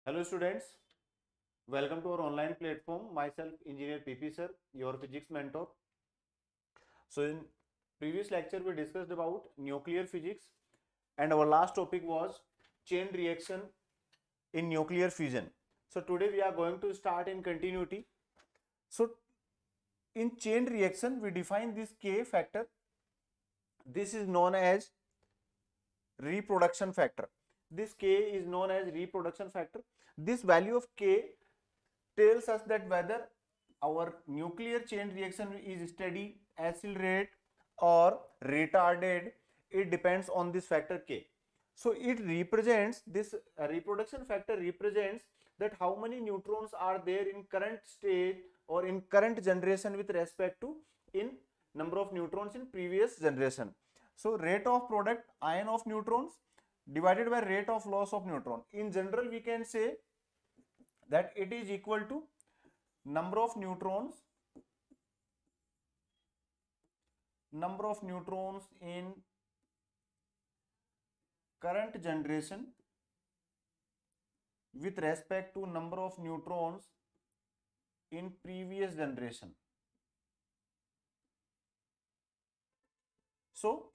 Hello students, welcome to our online platform. Myself Engineer PP sir, your physics mentor. So in previous lecture we discussed about nuclear physics and our last topic was chain reaction in nuclear fusion. So today we are going to start in continuity. So in chain reaction we define this K factor. This is known as reproduction factor. This K is known as reproduction factor. This value of K tells us that whether our nuclear chain reaction is steady, accelerate or retarded. It depends on this factor K. So it represents this reproduction factor represents that how many neutrons are there in current state or in current generation with respect to in number of neutrons in previous generation. So rate of product ion of neutrons divided by rate of loss of neutron. In general we can say that it is equal to number of neutrons in current generation with respect to number of neutrons in previous generation. So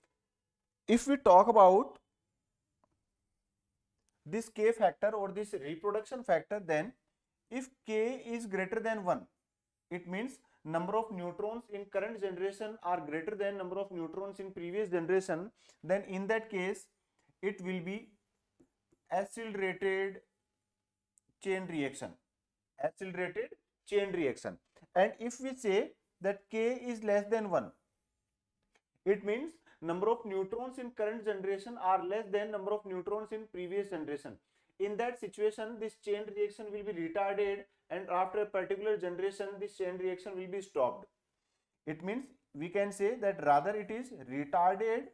if we talk about this K factor or this reproduction factor, then if K is greater than 1, it means number of neutrons in current generation are greater than number of neutrons in previous generation, then in that case it will be accelerated chain reaction. And if we say that K is less than 1, it means number of neutrons in current generation are less than number of neutrons in previous generation. In that situation, this chain reaction will be retarded, and after a particular generation, this chain reaction will be stopped. It means we can say that rather it is retarded,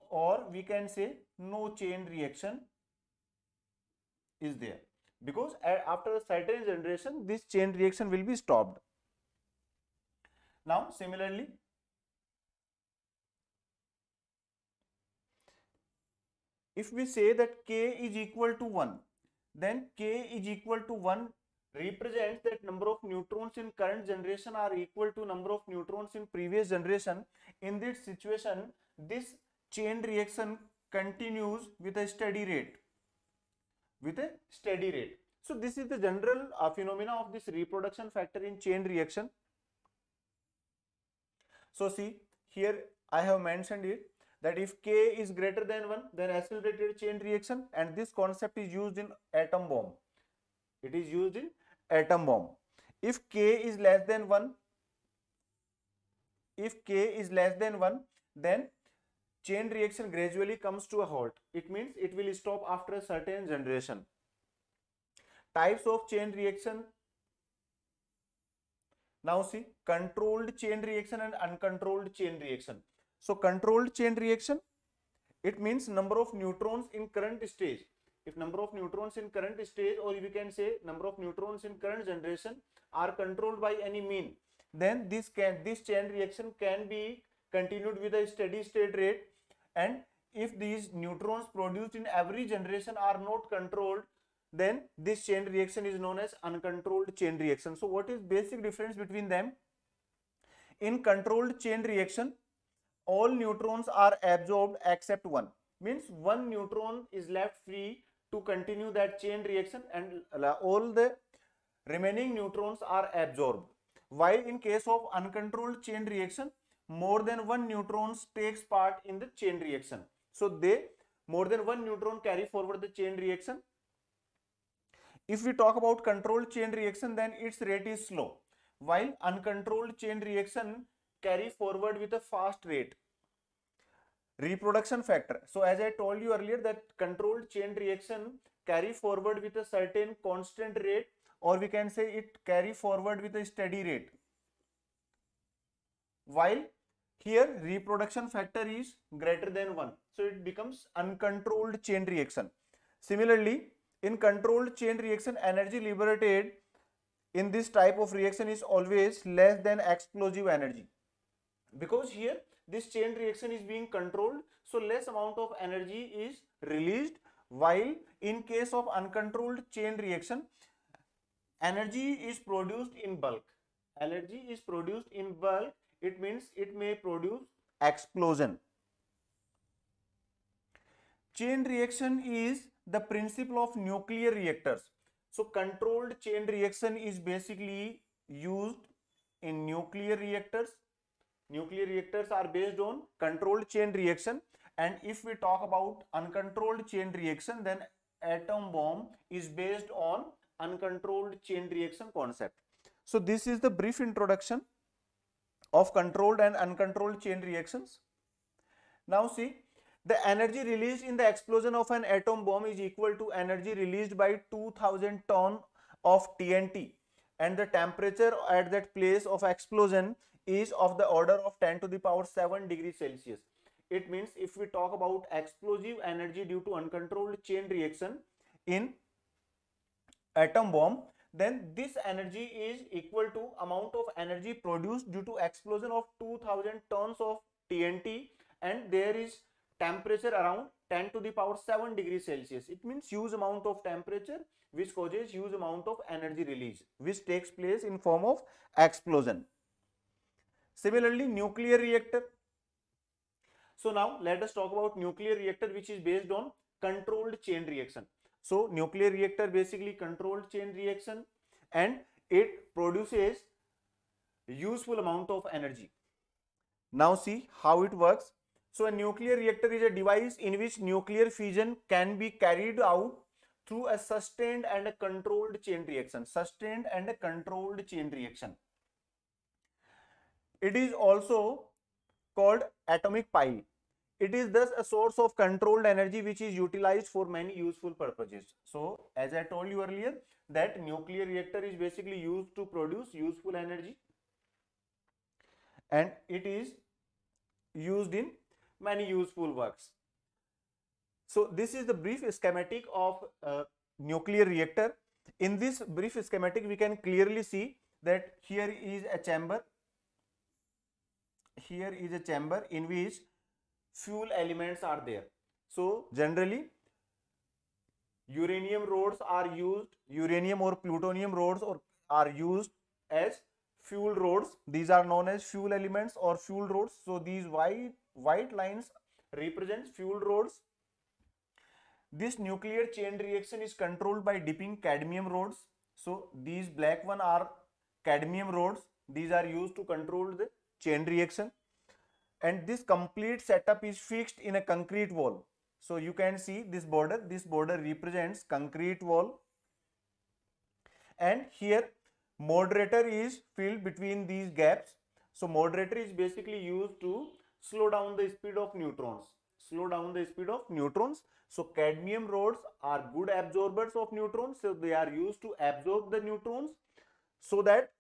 or we can say no chain reaction is there, because after a certain generation, this chain reaction will be stopped. Now, similarly, if we say that K is equal to 1, then K is equal to 1 represents that number of neutrons in current generation are equal to number of neutrons in previous generation. In this situation, this chain reaction continues with a steady rate. So this is the general phenomena of this reproduction factor in chain reaction. So see, here I have mentioned it that if K is greater than 1, then accelerated chain reaction, and this concept is used in atom bomb. It is used in atom bomb. If K is less than 1, then chain reaction gradually comes to a halt. It means it will stop after a certain generation. Types of chain reaction. Now see, controlled chain reaction and uncontrolled chain reaction. So controlled chain reaction, it means number of neutrons in current stage. If number of neutrons in current stage, or we can say number of neutrons in current generation are controlled by any mean, then this chain reaction can be continued with a steady state rate. And if these neutrons produced in every generation are not controlled, then this chain reaction is known as uncontrolled chain reaction. So what is basic difference between them? In controlled chain reaction, all neutrons are absorbed except one. Means one neutron is left free to continue that chain reaction, and all the remaining neutrons are absorbed. While in case of uncontrolled chain reaction, more than one neutron takes part in the chain reaction. So more than one neutron carry forward the chain reaction. If we talk about controlled chain reaction, then its rate is slow, while uncontrolled chain reaction carry forward with a fast rate. Reproduction factor. So as I told you earlier that controlled chain reaction carry forward with a certain constant rate, or we can say it carry forward with a steady rate, while here reproduction factor is greater than 1. So it becomes uncontrolled chain reaction. Similarly, in controlled chain reaction, energy liberated in this type of reaction is always less than explosive energy, because here this chain reaction is being controlled, so less amount of energy is released, while in case of uncontrolled chain reaction, energy is produced in bulk. Energy is produced in bulk, it means it may produce explosion. Chain reaction is the principle of nuclear reactors. So controlled chain reaction is basically used in nuclear reactors. Nuclear reactors are based on controlled chain reaction, and if we talk about uncontrolled chain reaction, then atom bomb is based on uncontrolled chain reaction concept. So this is the brief introduction of controlled and uncontrolled chain reactions. Now see, the energy released in the explosion of an atom bomb is equal to energy released by 2000 ton of TNT, and the temperature at that place of explosion is of the order of 10 to the power 7 degrees Celsius. It means if we talk about explosive energy due to uncontrolled chain reaction in atom bomb, then this energy is equal to amount of energy produced due to explosion of 2000 tons of TNT, and there is temperature around 10 to the power 7 degrees Celsius. It means huge amount of temperature which causes huge amount of energy release which takes place in form of explosion. Similarly, nuclear reactor. So now let us talk about nuclear reactor which is based on controlled chain reaction. So nuclear reactor basically controlled chain reaction, and it produces useful amount of energy. Now see how it works. So a nuclear reactor is a device in which nuclear fission can be carried out through a sustained and a controlled chain reaction. Sustained and a controlled chain reaction. It is also called atomic pile. It is thus a source of controlled energy which is utilized for many useful purposes. So as I told you earlier, that nuclear reactor is basically used to produce useful energy, and it is used in many useful works. So this is the brief schematic of nuclear reactor. In this brief schematic, we can clearly see that here is a chamber. Here is a chamber in which fuel elements are there. So generally, uranium rods are used, uranium or plutonium rods are used as fuel rods. These are known as fuel elements or fuel rods. So these white lines represent fuel rods. This nuclear chain reaction is controlled by dipping cadmium rods. So these black one are cadmium rods. These are used to control the chain reaction. And this complete setup is fixed in a concrete wall. So you can see this border represents concrete wall, and here moderator is filled between these gaps. So moderator is basically used to slow down the speed of neutrons. So cadmium rods are good absorbers of neutrons, so they are used to absorb the neutrons so that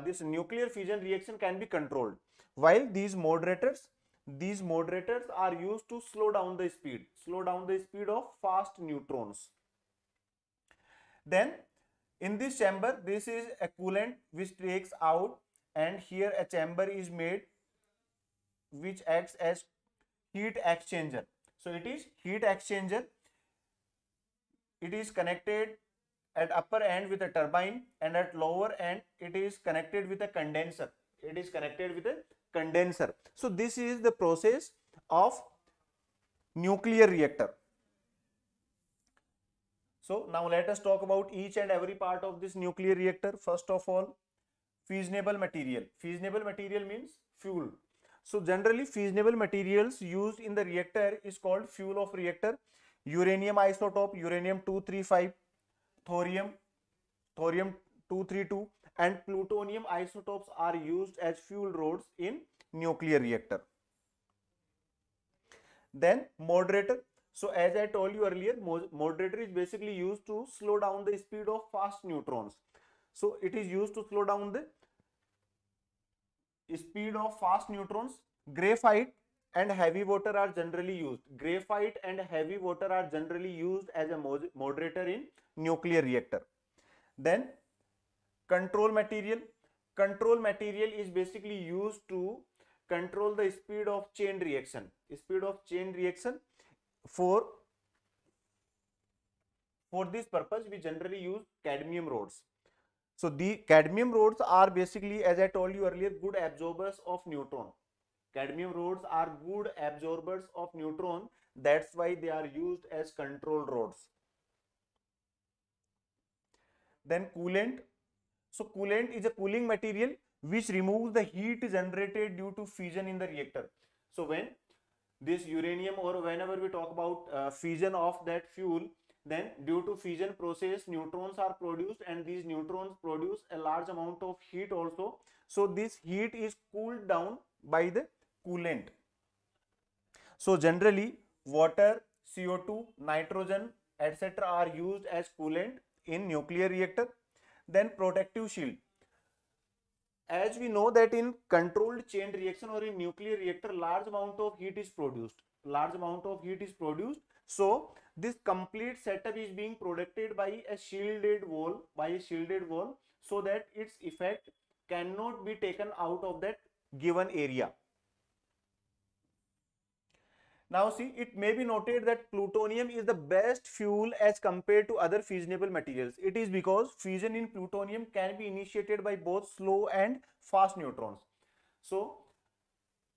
this nuclear fission reaction can be controlled, while these moderators are used to slow down the speed of fast neutrons. Then in this chamber, this is a coolant which takes out, and here a chamber is made which acts as heat exchanger. So it is heat exchanger. It is connected at upper end with a turbine, and at lower end it is connected with a condenser. So this is the process of nuclear reactor. So now let us talk about each and every part of this nuclear reactor. First of all, fissionable material. Fissionable material means fuel. So generally fissionable materials used in the reactor is called fuel of reactor. Uranium isotope, uranium-235, thorium-232, and plutonium isotopes are used as fuel rods in nuclear reactor. Then moderator. So as I told you earlier, moderator is basically used to slow down the speed of fast neutrons. So it is used to slow down the speed of fast neutrons. Graphite and heavy water are generally used. As a moderator in nuclear reactor. Then control material. Control material is basically used to control the speed of chain reaction. For For this purpose, we generally use cadmium rods. So the cadmium rods are basically, as I told you earlier, good absorbers of neutron. Cadmium rods are good absorbers of neutron. That's why they are used as control rods. Then coolant. So coolant is a cooling material which removes the heat generated due to fission in the reactor. So when this uranium, or whenever we talk about fission of that fuel, then due to fission process neutrons are produced, and these neutrons produce a large amount of heat also. So this heat is cooled down by the coolant. So generally water, CO2, nitrogen, etc. are used as coolant in nuclear reactor. Then protective shield. As we know that in controlled chain reaction or in nuclear reactor, large amount of heat is produced. So this complete setup is being protected by a shielded wall, so that its effect cannot be taken out of that given area. Now see, it may be noted that plutonium is the best fuel as compared to other fissionable materials. It is because fission in plutonium can be initiated by both slow and fast neutrons. So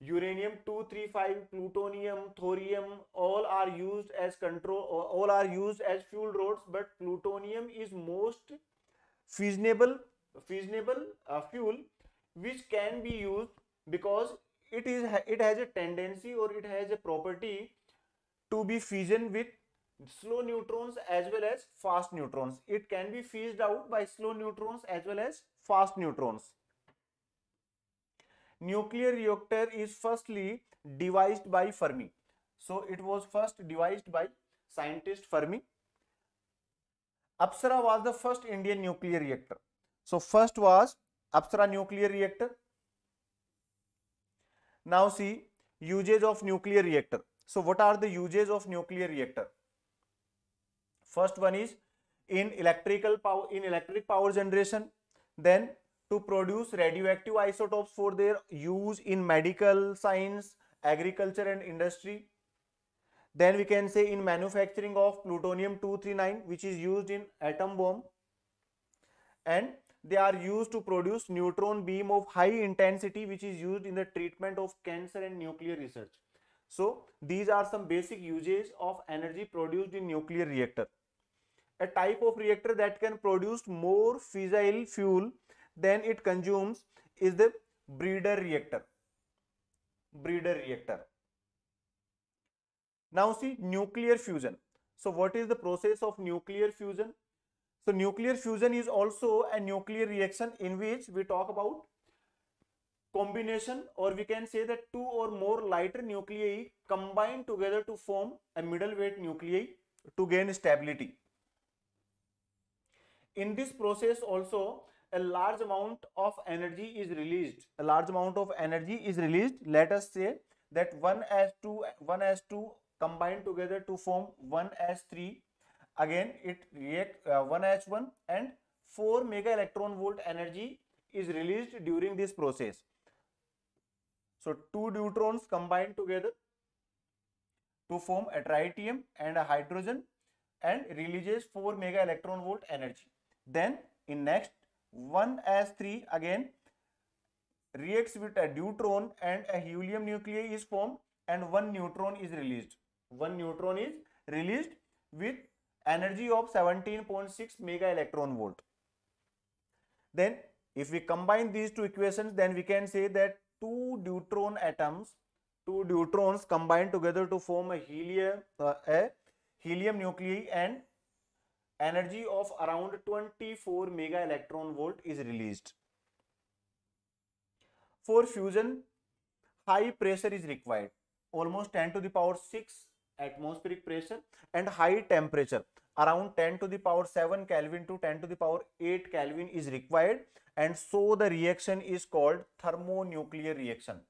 uranium 235, plutonium, thorium, all are used as fuel rods, but plutonium is most fissionable fuel which can be used because it has a tendency, or it has a property to be fission with slow neutrons as well as fast neutrons. It can be fizzed out by slow neutrons as well as fast neutrons. Nuclear reactor is firstly devised by Fermi. So it was first devised by scientist Fermi. Apsara was the first Indian nuclear reactor. So first was Apsara nuclear reactor. Now see, uses of nuclear reactor. So what are the uses of nuclear reactor? First one is in electric power generation, then to produce radioactive isotopes for their use in medical science, agriculture and industry. Then we can say in manufacturing of plutonium 239, which is used in atom bomb, and they are used to produce neutron beam of high intensity, which is used in the treatment of cancer and nuclear research. So these are some basic uses of energy produced in nuclear reactor. A type of reactor that can produce more fissile fuel than it consumes is the breeder reactor. Now see, nuclear fusion. So what is the process of nuclear fusion? So nuclear fusion is also a nuclear reaction in which we talk about combination, or we can say that two or more lighter nuclei combine together to form a middleweight nuclei to gain stability. In this process also a large amount of energy is released. Let us say that 1s2 combine together to form 1s3. Again it react 1h1, and 4 mega electron volt energy is released during this process. So two neutrons combine together to form a tritium and a hydrogen and releases 4 mega electron volt energy. Then in next 1s3 again reacts with a deuteron and a helium nuclei is formed, and one neutron is released. With energy of 17.6 mega electron volt. Then if we combine these two equations, then we can say that two deuterons combine together to form a helium nuclei, and energy of around 24 mega electron volt is released. For fusion, high pressure is required, almost 10 to the power 6 atmospheric pressure, and high temperature around 10 to the power 7 Kelvin to 10 to the power 8 Kelvin is required, and so the reaction is called thermonuclear reaction.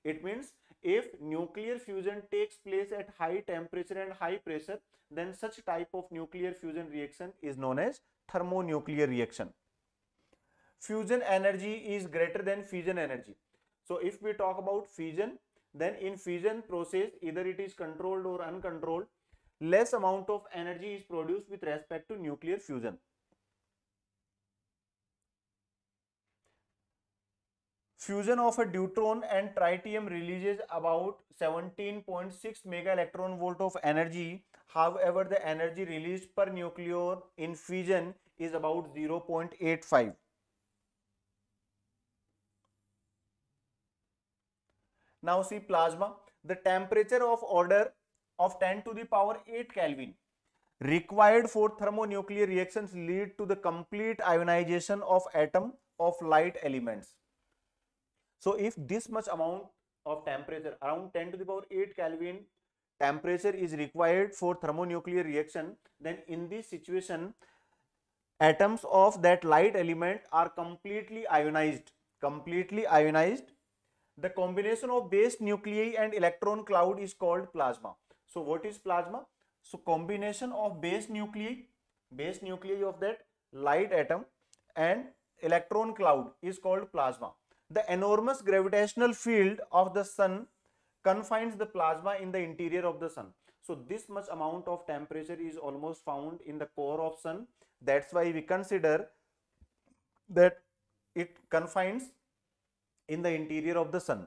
It means if nuclear fusion takes place at high temperature and high pressure, then such type of nuclear fusion reaction is known as thermonuclear reaction. Fusion energy is greater than fission energy. So if we talk about fission, then in fission process either it is controlled or uncontrolled, less amount of energy is produced with respect to nuclear fusion. Fusion of a deuterium and tritium releases about 17.6 mega electron volt of energy. However, the energy released per nucleon in fission is about 0.85. Now see plasma. The temperature of order of 10 to the power 8 Kelvin required for thermonuclear reactions lead to the complete ionization of atom of light elements. So if this much amount of temperature, around 10 to the power 8 Kelvin temperature is required for thermonuclear reaction, then in this situation atoms of that light element are completely ionized. The combination of base nuclei and electron cloud is called plasma. So what is plasma? So combination of base nuclei of that light atom and electron cloud is called plasma. The enormous gravitational field of the sun confines the plasma in the interior of the sun. So this much amount of temperature is almost found in the core of sun. That's why we consider that it confines in the interior of the sun.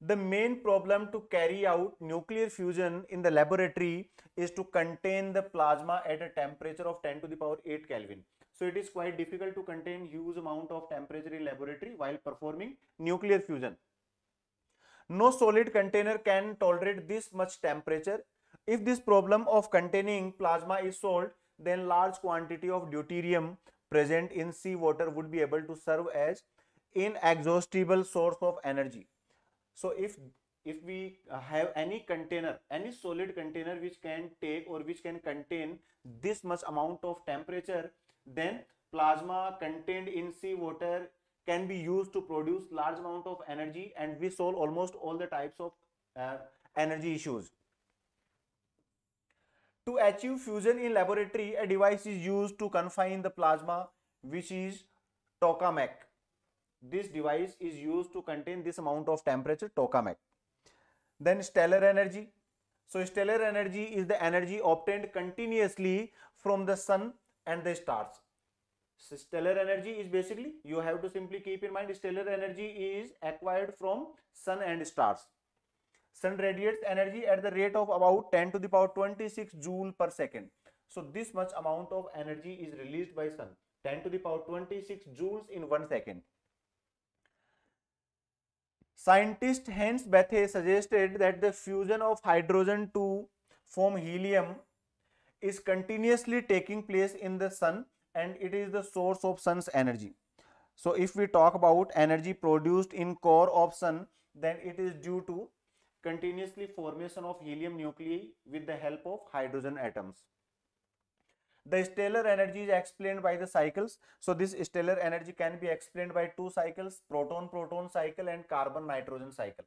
The main problem to carry out nuclear fusion in the laboratory is to contain the plasma at a temperature of 10 to the power 8 Kelvin. So it is quite difficult to contain huge amount of temperature in laboratory while performing nuclear fusion. No solid container can tolerate this much temperature. If this problem of containing plasma is solved, then large quantity of deuterium present in seawater would be able to serve as inexhaustible source of energy. So if we have any container, any solid container which can take or which can contain this much amount of temperature, then plasma contained in seawater can be used to produce large amount of energy, and we solve almost all the types of energy issues. To achieve fusion in laboratory, a device is used to confine the plasma, which is tokamak. This device is used to contain this amount of temperature, tokamak. Then stellar energy. So stellar energy is the energy obtained continuously from the sun and the stars. So stellar energy is basically, you have to simply keep in mind, stellar energy is acquired from sun and stars. Sun radiates energy at the rate of about 10 to the power 26 joule per second. So this much amount of energy is released by sun, 10 to the power 26 joules in 1 second. Scientist Hans Bethe suggested that the fusion of hydrogen to form helium is continuously taking place in the sun, and it is the source of sun's energy. So if we talk about energy produced in core of sun, then it is due to continuously formation of helium nuclei with the help of hydrogen atoms. The stellar energy is explained by the cycles. So this stellar energy can be explained by two cycles, proton-proton cycle and carbon-nitrogen cycle.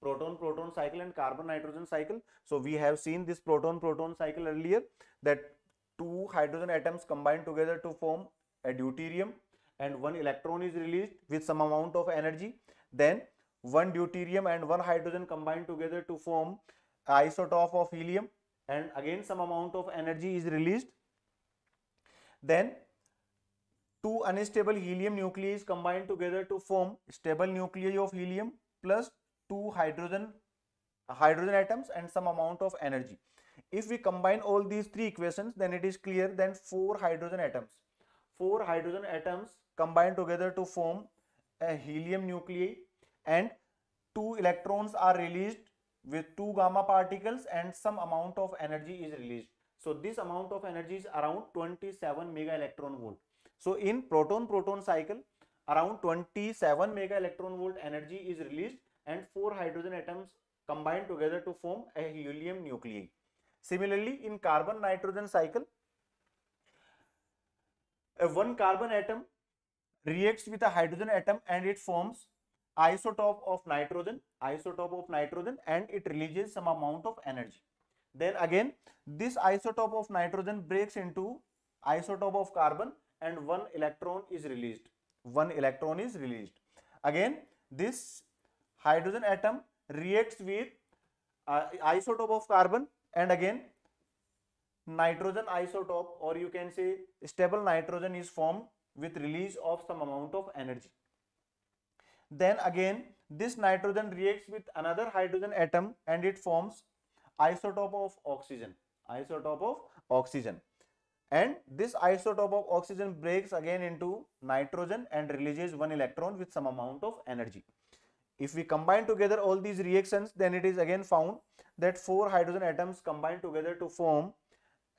Proton-proton cycle and carbon-nitrogen cycle. So we have seen this proton-proton cycle earlier, that two hydrogen atoms combine together to form a deuterium, and one electron is released with some amount of energy. Then one deuterium and one hydrogen combine together to form an isotope of helium, and again some amount of energy is released. Then two unstable helium nuclei combine together to form stable nuclei of helium plus two hydrogen atoms and some amount of energy. If we combine all these three equations, then it is clear that four hydrogen atoms combine together to form a helium nuclei, and two electrons are released with two gamma particles, and some amount of energy is released. So this amount of energy is around 27 mega electron volt. So in proton-proton cycle, around 27 mega electron volt energy is released, and four hydrogen atoms combine together to form a helium nuclei. Similarly, in carbon-nitrogen cycle, one carbon atom reacts with a hydrogen atom and it forms isotope of nitrogen, and it releases some amount of energy. Then again, this isotope of nitrogen breaks into isotope of carbon, and one electron is released. Again, this hydrogen atom reacts with isotope of carbon, and again nitrogen isotope, or you can say stable nitrogen, is formed with release of some amount of energy. Then again this nitrogen reacts with another hydrogen atom and it forms isotope of oxygen, isotope of oxygen. And this isotope of oxygen breaks again into nitrogen and releases one electron with some amount of energy. If we combine together all these reactions, then it is again found that 4 hydrogen atoms combine together to form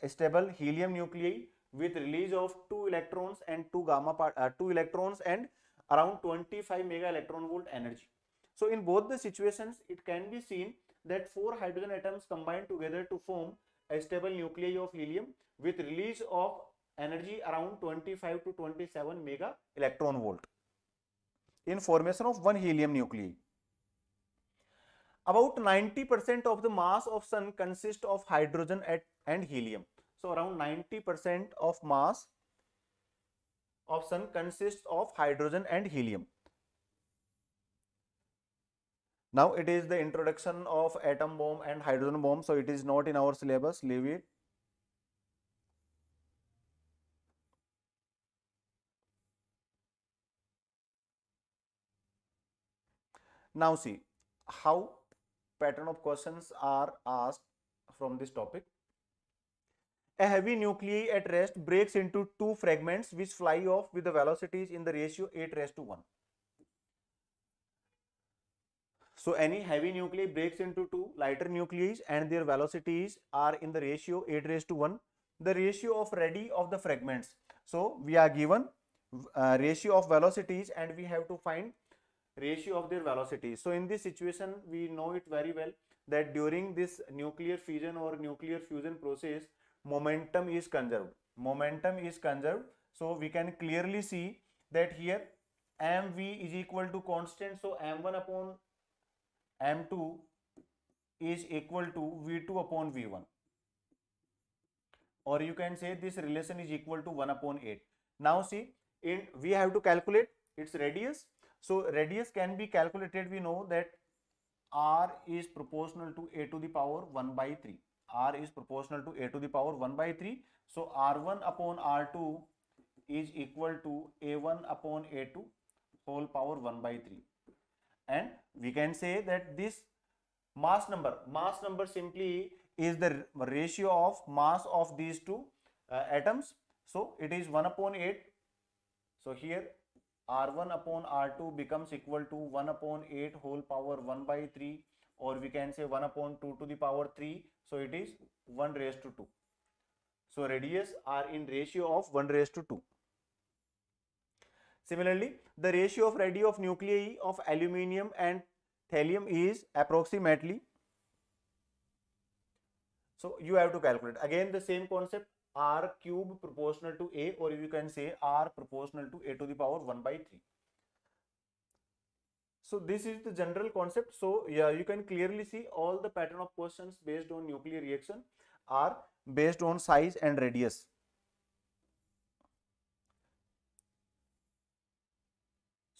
a stable helium nuclei with release of 2 electrons and 2 electrons and around 25 mega electron volt energy. So in both the situations, it can be seen that 4 hydrogen atoms combine together to form a stable nuclei of helium with release of energy around 25 to 27 mega electron volt in formation of one helium nuclei. About 90% of the mass of sun consists of hydrogen and helium. So around 90% of mass of sun consists of hydrogen and helium. Now it is the introduction of atom bomb and hydrogen bomb, so it is not in our syllabus, leave it. Now see how pattern of questions are asked from this topic. A heavy nuclei at rest breaks into two fragments which fly off with the velocities in the ratio 8 raised to 1. So any heavy nuclei breaks into two lighter nuclei and their velocities are in the ratio 8 raised to 1. The ratio of radii of the fragments. So we are given ratio of velocities and we have to find ratio of their velocities. So in this situation, we know it very well that during this nuclear fission or nuclear fusion process, momentum is conserved. Momentum is conserved. So we can clearly see that here mv is equal to constant. So m1 upon m2 is equal to v2 upon v1. Or you can say this relation is equal to 1 upon 8. Now see, we have to calculate its radius. So radius can be calculated. We know that r is proportional to a to the power 1 by 3. R is proportional to a to the power 1 by 3. So r1 upon r2 is equal to a1 upon a2 whole power 1 by 3. And we can say that this mass number simply is the ratio of mass of these two atoms. So it is 1 upon 8. So here r1 upon r2 becomes equal to 1 upon 8 whole power 1 by 3, or we can say 1 upon 2 to the power 3. So it is 1 raised to 2. So radius are in ratio of 1 raised to 2. Similarly, the ratio of radii of nuclei of aluminium and thallium is approximately. So you have to calculate again the same concept, r cube proportional to a, or you can say r proportional to a to the power 1 by 3. So this is the general concept. So yeah, you can clearly see all the pattern of questions based on nuclear reaction are based on size and radius.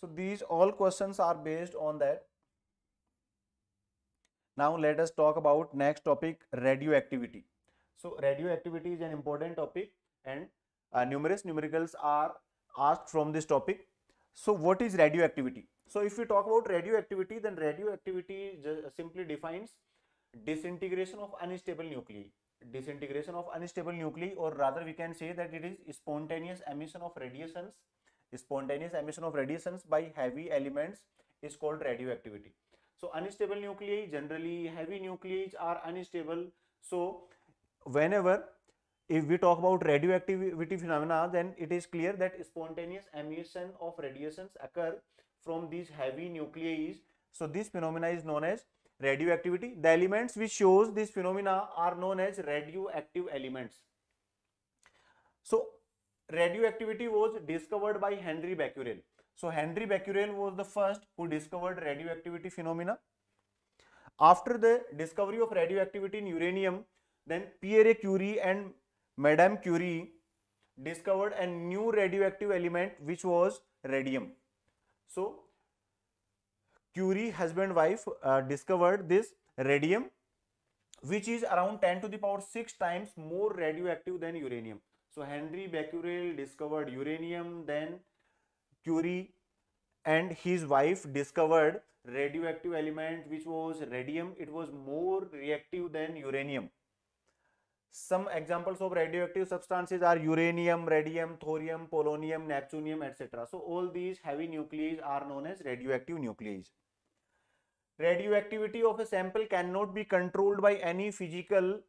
So these all questions are based on that. Now let us talk about next topic, radioactivity. So radioactivity is an important topic and numerous numericals are asked from this topic. So what is radioactivity? So if we talk about radioactivity, then radioactivity simply defines disintegration of unstable nuclei. Disintegration of unstable nuclei, or rather we can say that it is spontaneous emission of radiations. Spontaneous emission of radiations by heavy elements is called radioactivity. So unstable nuclei, generally heavy nuclei are unstable. So whenever if we talk about radioactivity phenomena, then it is clear that spontaneous emission of radiations occur from these heavy nuclei. So this phenomena is known as radioactivity. The elements which shows this phenomena are known as radioactive elements. So radioactivity was discovered by Henry Becquerel. So Henry Becquerel was the first who discovered radioactivity phenomena. After the discovery of radioactivity in uranium, then Pierre Curie and Madame Curie discovered a new radioactive element which was radium. So Curie husband wife discovered this radium, which is around 10 to the power 6 times more radioactive than uranium. So Henry Becquerel discovered uranium, then Curie and his wife discovered radioactive element which was radium. It was more reactive than uranium. Some examples of radioactive substances are uranium, radium, thorium, polonium, neptunium, etc. So all these heavy nuclei are known as radioactive nuclei. Radioactivity of a sample cannot be controlled by any physical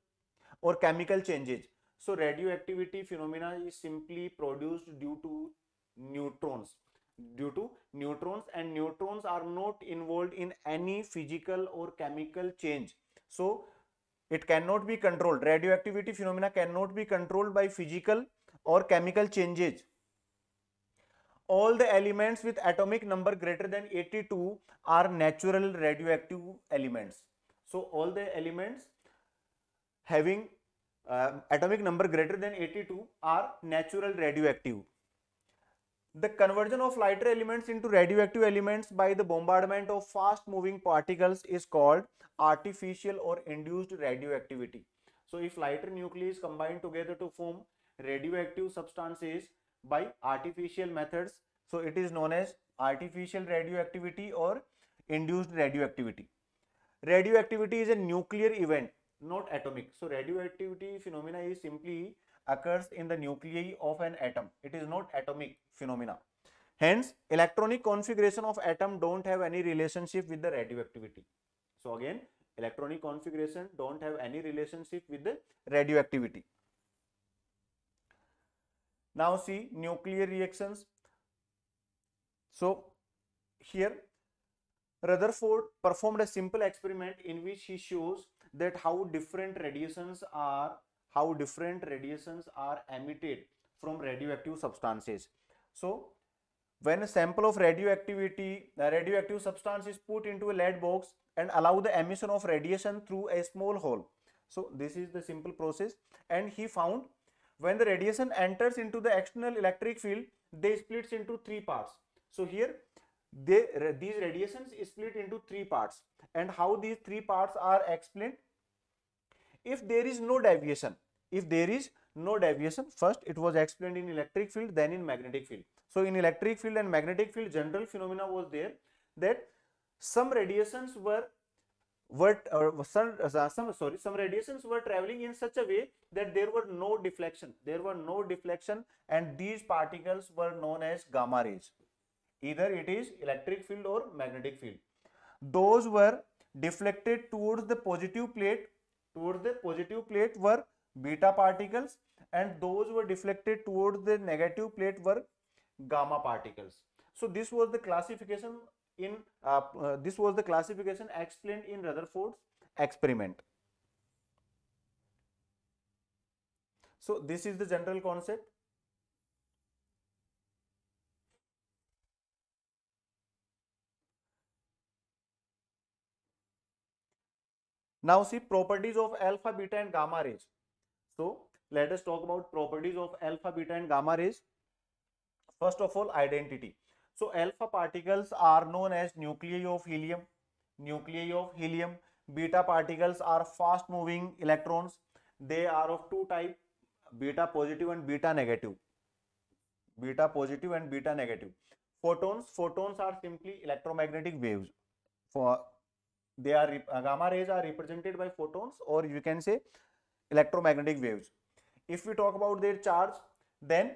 or chemical changes. So radioactivity phenomena is simply produced due to neutrons. And neutrons are not involved in any physical or chemical change. So it cannot be controlled. Radioactivity phenomena cannot be controlled by physical or chemical changes. All the elements with atomic number greater than 82 are natural radioactive elements. So all the elements having atomic number greater than 82 are natural radioactive. The conversion of lighter elements into radioactive elements by the bombardment of fast moving particles is called artificial or induced radioactivity. So if lighter nuclei combine together to form radioactive substances by artificial methods, so it is known as artificial radioactivity or induced radioactivity. Radioactivity is a nuclear event, not atomic. So radioactivity phenomena is simply occurs in the nuclei of an atom. It is not atomic phenomena. Hence, electronic configuration of atom don't have any relationship with the radioactivity. So again, electronic configuration don't have any relationship with the radioactivity. Now see nuclear reactions. So here Rutherford performed a simple experiment in which he shows that how different radiations are emitted from radioactive substances. So when a sample of radioactive substance is put into a lead box and allow the emission of radiation through a small hole. So this is the simple process, and he found when the radiation enters into the external electric field, they splits into three parts. So here these radiations is split into three parts, and how these three parts are explained. If there is no deviation, first it was explained in electric field, then in magnetic field. So in electric field and magnetic field, general phenomena was there that some radiations were traveling in such a way that there were no deflection, and these particles were known as gamma rays. Either it is electric field or magnetic field. Those were deflected towards the positive plate were beta particles, and those were deflected towards the negative plate were gamma particles. So this was the classification explained in Rutherford's experiment. So this is the general concept. Now see properties of alpha, beta and gamma rays. So let us talk about properties of alpha, beta and gamma rays. First of all, identity. So alpha particles are known as nuclei of helium. Beta particles are fast moving electrons. They are of two types, beta positive and beta negative. Photons are simply electromagnetic waves. Gamma rays are represented by photons, or you can say electromagnetic waves. If we talk about their charge, then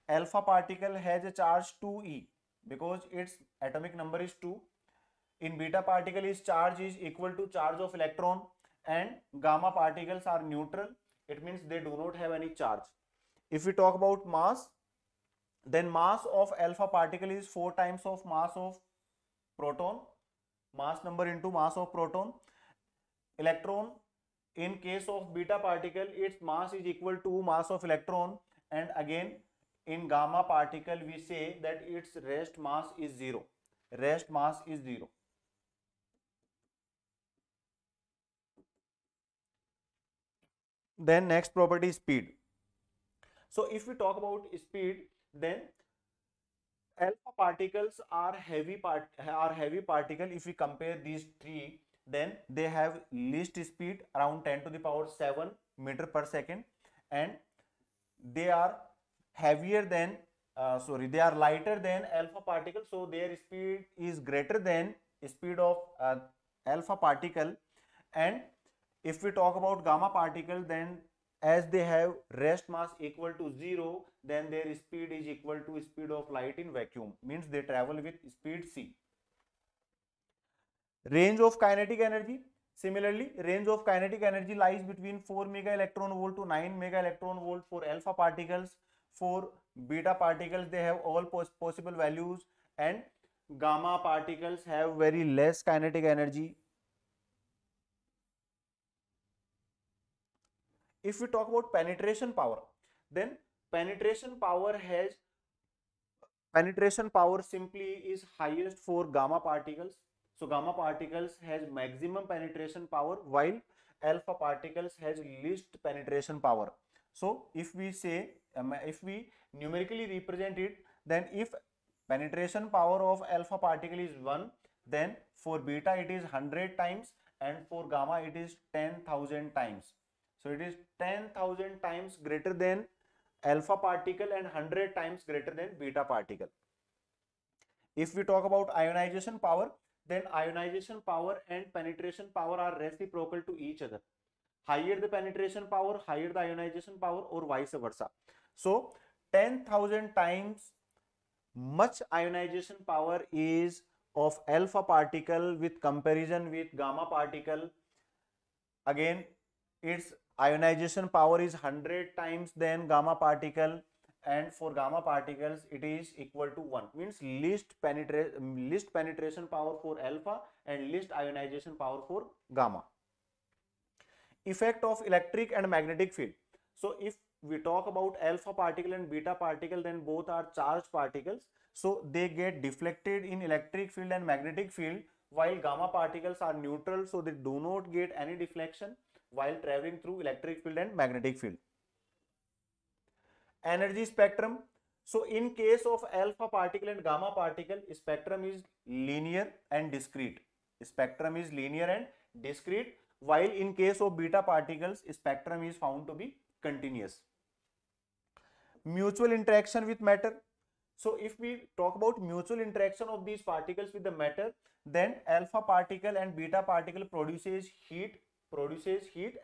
alpha particle has a charge 2e because its atomic number is 2. In beta particle, its charge is equal to charge of electron, and gamma particles are neutral. It means they do not have any charge. If we talk about mass, then mass of alpha particle is 4 times of mass of proton, mass number into mass of proton. Electron, in case of beta particle, its mass is equal to mass of electron, and again in gamma particle we say that its rest mass is 0. Then next property is speed. So if we talk about speed, then alpha particles are heavy particle if we compare these three then they have least speed around 10 to the power 7 meter per second, and they are heavier than they are lighter than alpha particle, so their speed is greater than speed of alpha particle. And if we talk about gamma particle, then as they have rest mass equal to 0, then their speed is equal to speed of light in vacuum, means they travel with speed c. Range of kinetic energy. Similarly, range of kinetic energy lies between 4 mega electron volt to 9 mega electron volt for alpha particles. For beta particles, they have all possible values, and gamma particles have very less kinetic energy. If we talk about penetration power, then penetration power simply is highest for gamma particles. So gamma particles has maximum penetration power, while alpha particles has least penetration power. So if we say, if we numerically represent it, then if penetration power of alpha particle is 1, then for beta it is 100 times, and for gamma it is 10,000 times. So it is 10,000 times greater than alpha particle and 100 times greater than beta particle. If we talk about ionization power, then ionization power and penetration power are reciprocal to each other. Higher the penetration power, higher the ionization power, or vice versa. So 10,000 times much ionization power is of alpha particle with comparison with gamma particle. Again, its ionization power is 100 times than gamma particle, and for gamma particles it is equal to 1, means least penetration power for alpha and least ionization power for gamma. Effect of electric and magnetic field. So if we talk about alpha particle and beta particle, then both are charged particles, so they get deflected in electric field and magnetic field, while gamma particles are neutral, so they do not get any deflection while traveling through electric field and magnetic field. Energy spectrum. So in case of alpha particle and gamma particle, spectrum is linear and discrete. Spectrum is linear and discrete, while in case of beta particles, spectrum is found to be continuous. Mutual interaction with matter. So if we talk about mutual interaction of these particles with the matter, then alpha particle and beta particle produces heat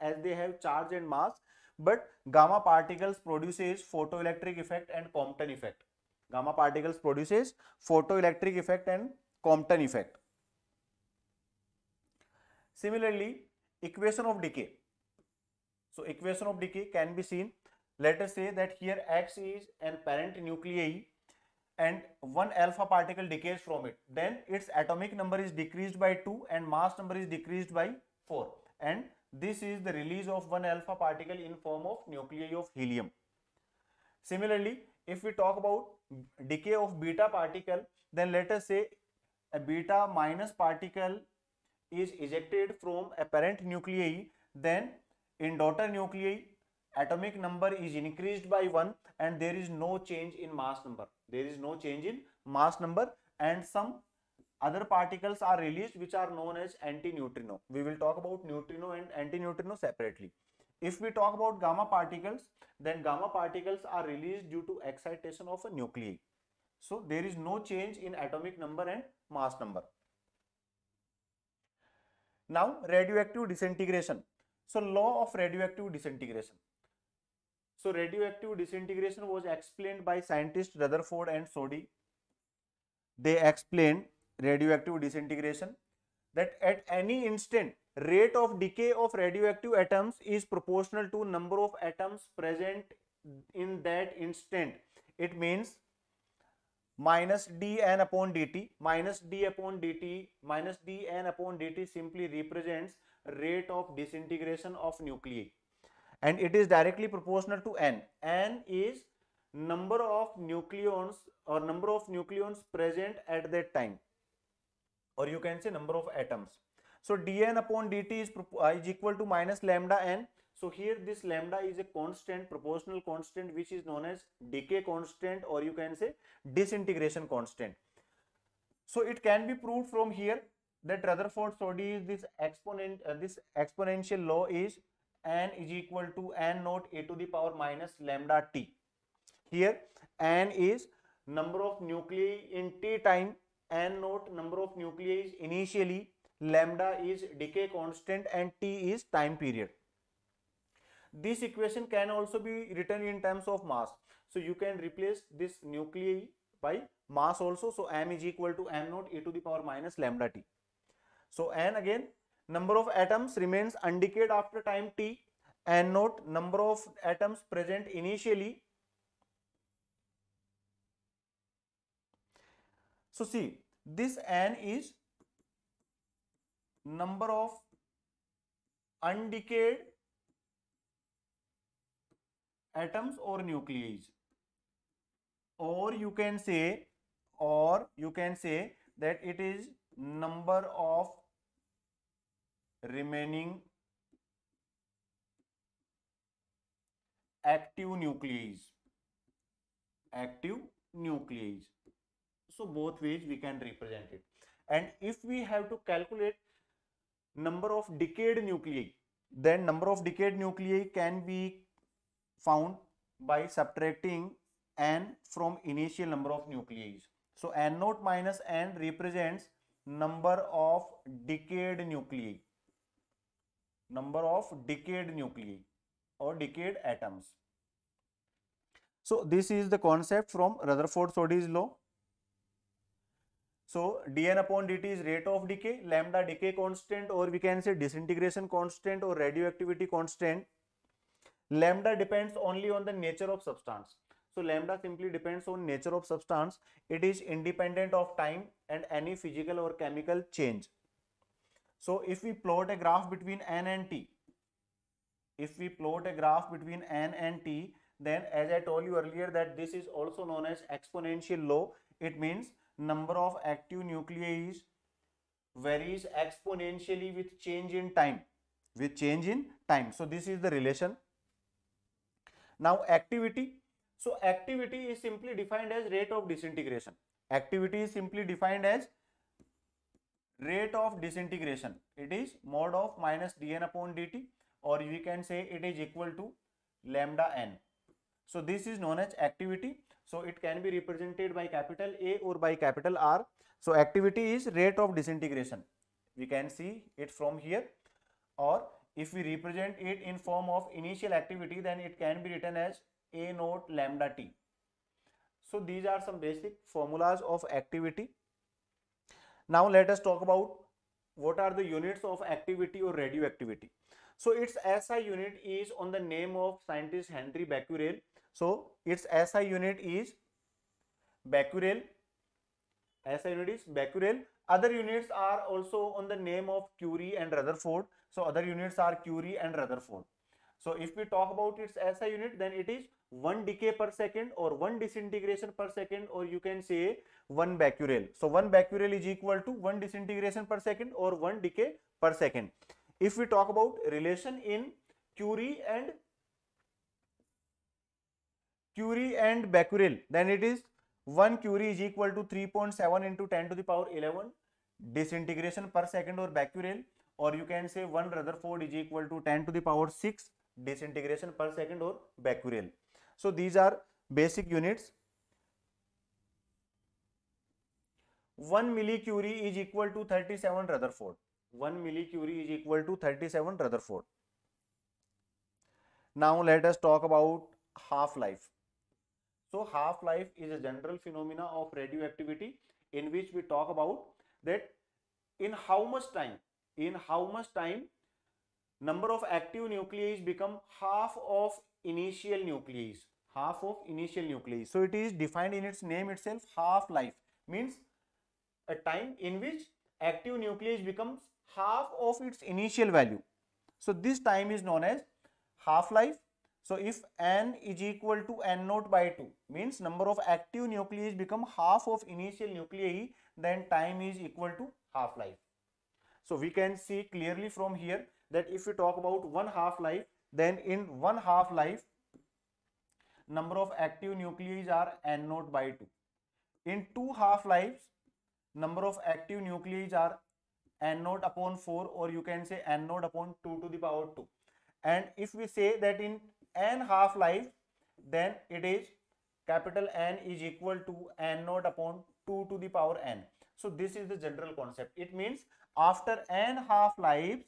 as they have charge and mass, but gamma particles produces photoelectric effect and Compton effect. Gamma particles produces photoelectric effect and Compton effect. Similarly, equation of decay. So equation of decay can be seen. Let us say that here X is an parent nuclei and one alpha particle decays from it. Then its atomic number is decreased by 2 and mass number is decreased by 4. And this is the release of one alpha particle in form of nuclei of helium. Similarly, if we talk about decay of beta particle, then let us say a beta minus particle is ejected from a parent nuclei, then in daughter nuclei atomic number is increased by 1 and there is no change in mass number. There is no change in mass number, and some other particles are released which are known as antineutrino. We will talk about neutrino and antineutrino separately. If we talk about gamma particles, then gamma particles are released due to excitation of a nuclei. So there is no change in atomic number and mass number. Now radioactive disintegration. So law of radioactive disintegration. So radioactive disintegration was explained by scientists Rutherford and Soddy. They explained radioactive disintegration that at any instant rate of decay of radioactive atoms is proportional to number of atoms present in that instant. It means minus dN upon dt, minus d upon dt, minus dN upon dt simply represents rate of disintegration of nuclei, and it is directly proportional to n. N is number of nucleons or number of nucleons present at that time, or you can say number of atoms. So dN upon dt is equal to minus lambda n. So here this lambda is a constant, proportional constant, which is known as decay constant, or you can say disintegration constant. So it can be proved from here that Rutherford-Soddy's this exponential law is n is equal to n naught a to the power minus lambda t. Here n is number of nuclei in t time, n naught number of nuclei is initially, lambda is decay constant, and t is time period. This equation can also be written in terms of mass. So you can replace this nuclei by mass also. So m is equal to m naught a to the power minus lambda t. So n again, number of atoms remains undecayed after time t, n naught number of atoms present initially. So see, this n is number of undecayed atoms or nuclei, or you can say that it is number of remaining active nuclei. So both ways we can represent it. And if we have to calculate number of decayed nuclei, then number of decayed nuclei can be found by subtracting n from initial number of nuclei. So n naught minus n represents number of decayed nuclei or decayed atoms. So this is the concept from Rutherford-Soddy's law. So dn upon dt is rate of decay, lambda decay constant, or we can say disintegration constant or radioactivity constant. Lambda depends only on the nature of substance. So lambda simply depends on nature of substance. It is independent of time and any physical or chemical change. So if we plot a graph between n and t, then as I told you earlier that this is also known as exponential law. It means number of active nuclei varies exponentially with change in time. So this is the relation. Now activity. So activity is simply defined as rate of disintegration. It is mod of minus dn upon dt, or we can say it is equal to lambda n. So this is known as activity. So it can be represented by capital A or by capital R. So activity is rate of disintegration. We can see it from here, or if we represent it in form of initial activity, then it can be written as A naught lambda t. So these are some basic formulas of activity. Now let us talk about what are the units of activity or radioactivity. So its SI unit is on the name of scientist Henry Becquerel. So its SI unit is Becquerel. Other units are also on the name of Curie and Rutherford. So other units are Curie and Rutherford. So if we talk about its SI unit, then it is 1 decay per second or 1 disintegration per second, or you can say 1 Becquerel. So 1 Becquerel is equal to 1 disintegration per second or 1 decay per second. If we talk about relation in Curie and Becquerel, then it is 1 Curie is equal to 3.7 into 10 to the power 11 disintegration per second or Becquerel, or you can say 1 Rutherford is equal to 10 to the power 6 disintegration per second or Becquerel. So these are basic units. 1 millicurie is equal to 37 Rutherford. 1 millicurie is equal to 37 Rutherford. Now let us talk about half-life. So half-life is a general phenomena of radioactivity in which we talk about that in how much time number of active nuclei become half of initial nuclei. So it is defined in its name itself. Half-life means a time in which active nuclei becomes half of its initial value. So this time is known as half-life. So if n is equal to n naught by 2 means number of active nuclei become half of initial nuclei, then time is equal to half-life. So we can see clearly from here that if we talk about one half-life, then in one half-life number of active nuclei are n naught by 2. In two half-lives number of active nuclei are n naught upon 4, or you can say n naught upon 2 to the power 2. And if we say that in n half life, then it is capital N is equal to n naught upon 2 to the power n. So this is the general concept. It means after n half lives,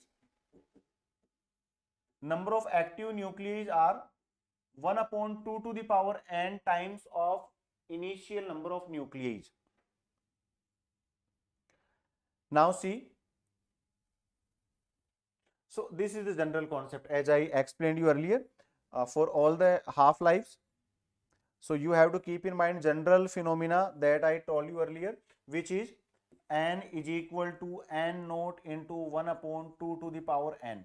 number of active nuclei are 1 upon 2 to the power n times of initial number of nuclei. Now see, so this is the general concept as I explained you earlier for all the half lives. So you have to keep in mind general phenomena that I told you earlier, which is n is equal to n naught into 1 upon 2 to the power n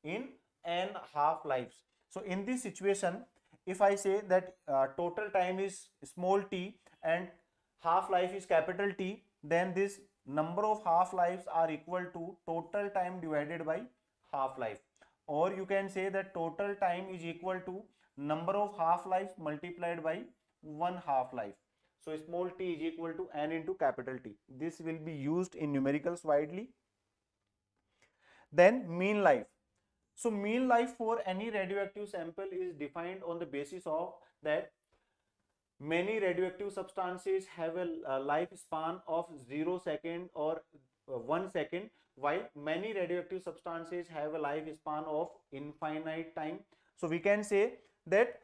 in n half lives. So in this situation, if I say that total time is small t and half life is capital T, then this number of half lives are equal to total time divided by half life, or you can say that total time is equal to number of half lives multiplied by 1 half life. So small t is equal to n into capital T. This will be used in numericals widely. Then mean life. So mean life for any radioactive sample is defined on the basis of that many radioactive substances have a lifespan of 0 second or 1 second, while many radioactive substances have a lifespan of infinite time. So we can say that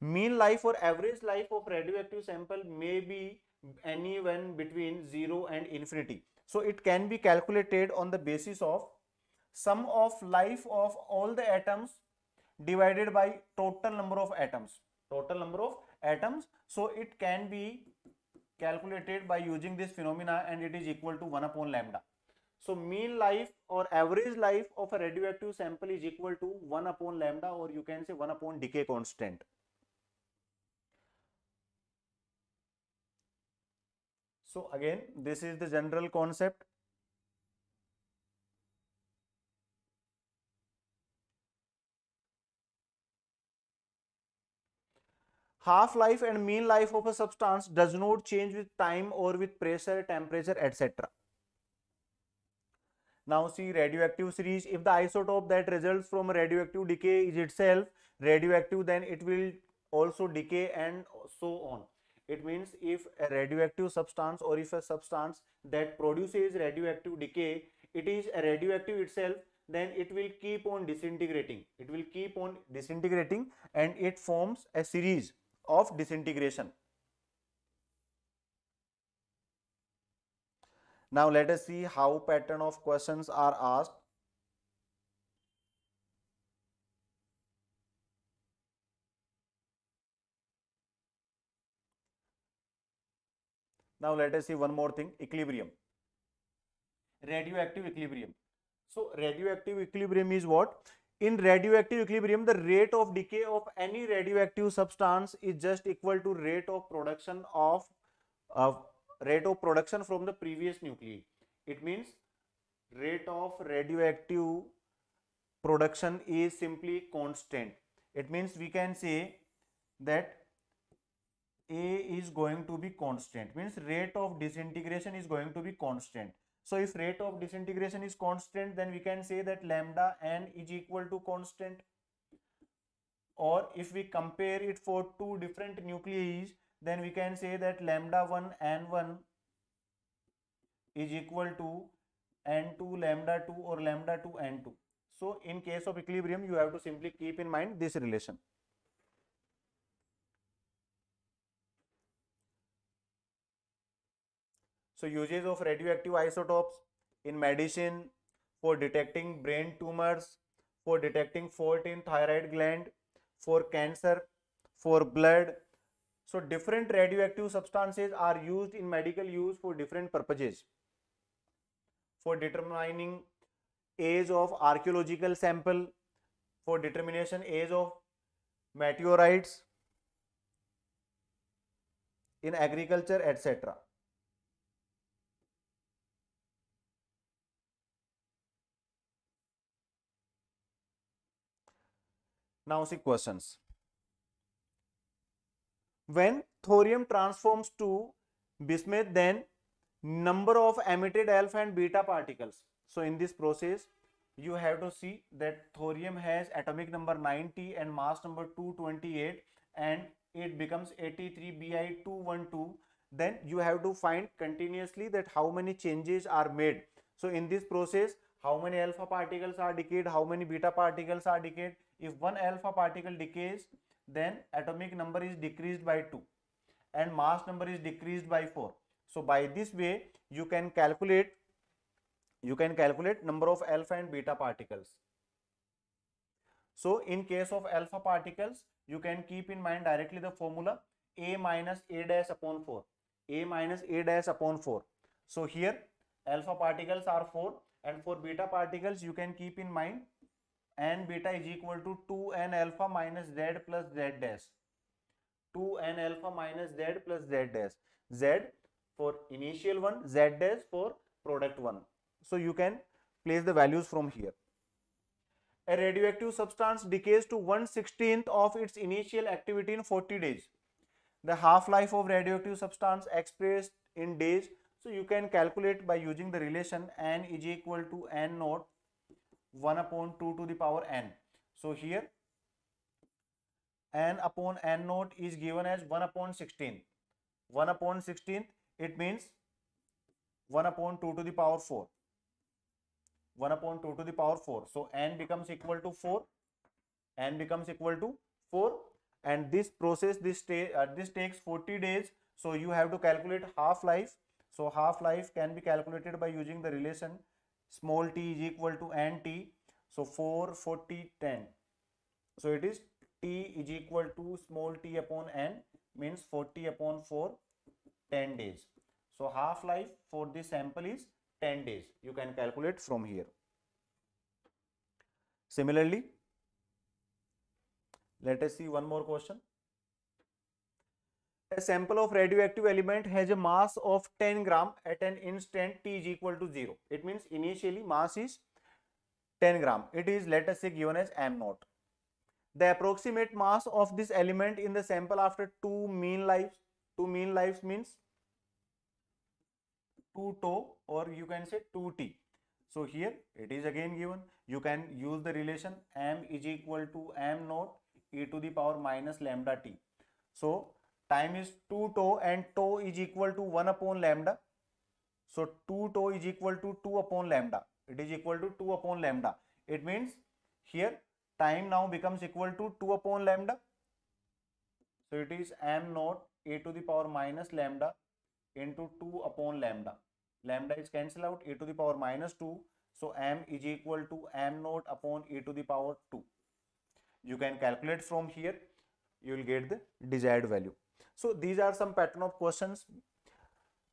mean life or average life of radioactive sample may be anywhere between 0 and infinity. So it can be calculated on the basis of sum of life of all the atoms divided by total number of atoms. Total number of atoms. So it can be calculated by using this phenomena, and it is equal to 1 upon lambda. So mean life or average life of a radioactive sample is equal to 1 upon lambda, or you can say 1 upon decay constant. So again, this is the general concept. Half-life and mean life of a substance does not change with time or with pressure, temperature, etc. Now see radioactive series. If the isotope that results from radioactive decay is itself radioactive, then it will also decay and so on. It means if a radioactive substance or if a substance that produces radioactive decay, it is a radioactive itself, then it will keep on disintegrating. It will keep on disintegrating and it forms a series of disintegration. Now let us see how pattern of questions are asked. Now let us see one more thing, equilibrium. Radioactive equilibrium. So radioactive equilibrium is what? In radioactive equilibrium, the rate of decay of any radioactive substance is just equal to rate of production from the previous nuclei. It means rate of radioactive production is simply constant. It means we can say that A is going to be constant, means rate of disintegration is going to be constant. So if rate of disintegration is constant, then we can say that lambda n is equal to constant. Or if we compare it for two different nuclei, then we can say that lambda 1 n1 is equal to n2 lambda 2 or lambda 2 n2. So in case of equilibrium, you have to simply keep in mind this relation. So uses of radioactive isotopes in medicine, for detecting brain tumors, for detecting fault in thyroid gland, for cancer, for blood. So different radioactive substances are used in medical use for different purposes. For determining age of archaeological sample, for determination age of meteorites in agriculture, etc. Now see questions. When thorium transforms to bismuth, then number of emitted alpha and beta particles. So in this process, you have to see that thorium has atomic number 90 and mass number 228, and it becomes 83Bi212. Then you have to find continuously that how many changes are made. So in this process, how many alpha particles are decayed, how many beta particles are decayed. If one alpha particle decays, then atomic number is decreased by 2 and mass number is decreased by 4. So by this way you can calculate number of alpha and beta particles. So in case of alpha particles, you can keep in mind directly the formula A minus A dash upon 4. A minus A dash upon 4. So here alpha particles are 4, and for beta particles you can keep in mind n beta is equal to 2n alpha minus z plus z dash. 2n alpha minus z plus z dash. Z for initial one, z dash for product one. So you can place the values from here. A radioactive substance decays to 1/16th of its initial activity in 40 days. The half-life of radioactive substance expressed in days. So you can calculate by using the relation n is equal to n naught 1 upon 2 to the power n. So here n upon n naught is given as 1 upon 16. 1 upon 16, it means 1 upon 2 to the power 4. 1 upon 2 to the power 4. So n becomes equal to 4. N becomes equal to 4. And this process, this takes 40 days. So you have to calculate half-life. So half-life can be calculated by using the relation small t is equal to nt. So 4, 40, 10. So it is t is equal to small t upon n, means 40 upon 4, 10 days. So half-life for this sample is 10 days. You can calculate from here. Similarly, let us see one more question. A sample of radioactive element has a mass of 10 gram at an instant t is equal to 0. It means initially mass is 10 gram. It is, let us say, given as m naught. The approximate mass of this element in the sample after 2 mean lives. 2 mean lives means 2 tau, or you can say 2t. So here it is again given. You can use the relation m is equal to m naught e to the power minus lambda t. So time is 2 tau and tau is equal to 1 upon lambda. So 2 tau is equal to 2 upon lambda. It is equal to 2 upon lambda. It means here time now becomes equal to 2 upon lambda. So it is m naught e to the power minus lambda into 2 upon lambda. Lambda is cancelled out, e to the power minus 2. So m is equal to m naught upon e to the power 2. You can calculate from here. You will get the desired value. So these are some pattern of questions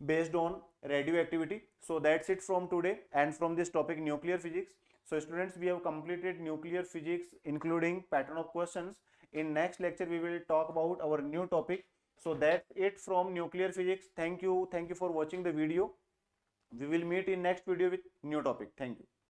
based on radioactivity. So that's it from today and from this topic, nuclear physics. So students, we have completed nuclear physics including pattern of questions. In next lecture we will talk about our new topic. So that's it from nuclear physics. Thank you for watching the video. We will meet in next video with new topic. Thank you.